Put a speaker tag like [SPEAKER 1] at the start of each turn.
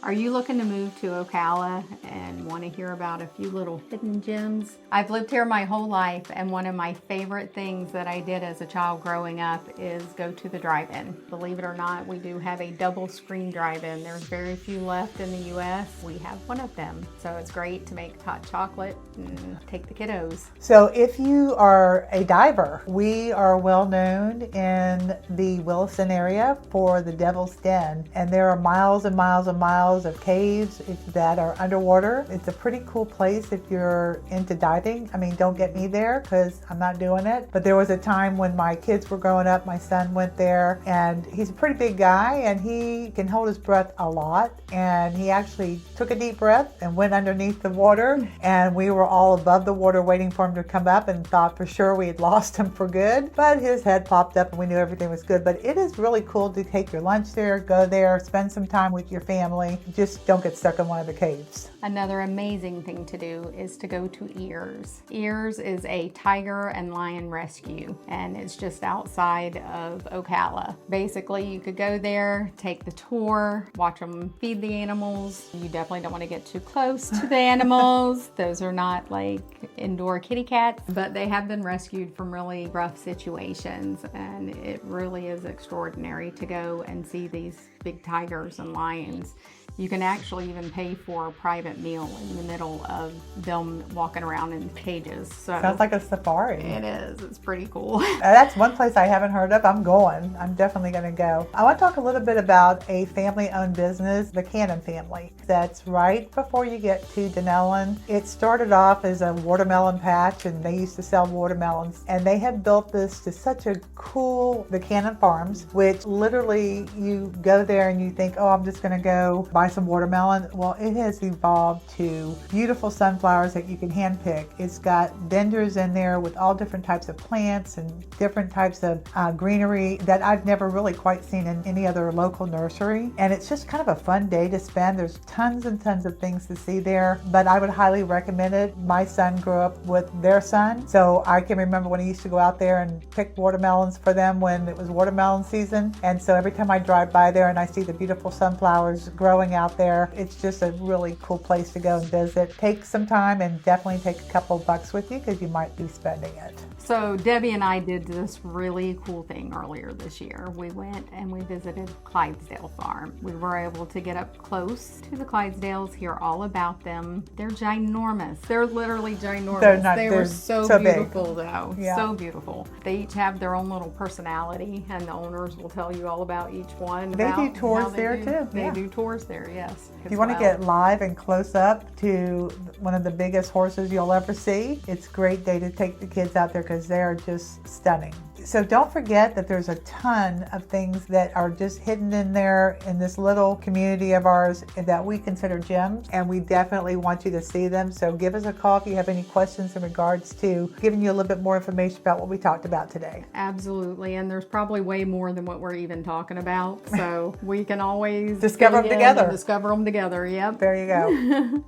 [SPEAKER 1] Are you looking to move to Ocala and want to hear about a few little hidden gems? I've lived here my whole life, and one of my favorite things that I did as a child growing up is go to the drive-in. Believe it or not, we do have a double screen drive-in. There's very few left in the US. We have one of them. So it's great to make hot chocolate and take the kiddos.
[SPEAKER 2] So if you are a diver, we are well known in the Williston area for the Devil's Den. And there are miles and miles and miles of caves that are underwater. It's a pretty cool place if you're into diving. I mean, don't get me there because I'm not doing it. But there was a time when my kids were growing up, my son went there, and he's a pretty big guy and he can hold his breath a lot. And he actually took a deep breath and went underneath the water, and we were all above the water waiting for him to come up and thought for sure we had lost him for good. But his head popped up and we knew everything was good. But it is really cool to take your lunch there, go there, spend some time with your family. Just don't get stuck in one of the caves.
[SPEAKER 1] Another amazing thing to do is to go to Ears. Ears is a tiger and lion rescue, and it's just outside of Ocala. Basically, you could go there, take the tour, watch them feed the animals. You definitely don't want to get too close to the animals. Those are not like indoor kitty cats, but they have been rescued from really rough situations, and it really is extraordinary to go and see these big tigers and lions. You can actually even pay for a private meal in the middle of them walking around in cages. So
[SPEAKER 2] sounds like a safari.
[SPEAKER 1] It is. It's pretty cool.
[SPEAKER 2] That's one place I haven't heard of. I'm going. I'm definitely going to go. I want to talk a little bit about a family-owned business, the Cannon family. That's right before you get to Denellen. It started off as a watermelon patch, and they used to sell watermelons. And they have built this to such a cool, the Cannon Farms, which literally you go there and you think, oh, I'm just going to go buy some watermelon. Well, it has evolved to beautiful sunflowers that you can hand pick. It's got vendors in there with all different types of plants and different types of greenery that I've never really quite seen in any other local nursery. And it's just kind of a fun day to spend. There's tons and tons of things to see there, but I would highly recommend it. My son grew up with their son, so I can remember when he used to go out there and pick watermelons for them when it was watermelon season. And so every time I drive by there and I see the beautiful sunflowers growing out there, it's just a really cool place to go and visit. Take some time and definitely take a couple bucks with you because you might be spending it.
[SPEAKER 1] So Debbie and I did this really cool thing earlier this year. We went and we visited Clydesdale Farm. We were able to get up close to the Clydesdales, hear all about them. They're ginormous. They're literally ginormous. They were so beautiful though. Yeah. So beautiful. They each have their own little personality, and the owners will tell you all about each one.
[SPEAKER 2] They do tours there too.
[SPEAKER 1] They do tours there, yes.
[SPEAKER 2] If you want to get live and close up to one of the biggest horses you'll ever see, it's a great day to take the kids out there because they're just stunning. So don't forget that there's a ton of things that are just hidden in there in this little community of ours that we consider gems, and we definitely want you to see them. So give us a call if you have any questions in regards to giving you a little bit more information about what we talked about today.
[SPEAKER 1] Absolutely, and there's probably way more than what we're even talking about, so we can always
[SPEAKER 2] discover them together.
[SPEAKER 1] Discover them together, yep.
[SPEAKER 2] There you go.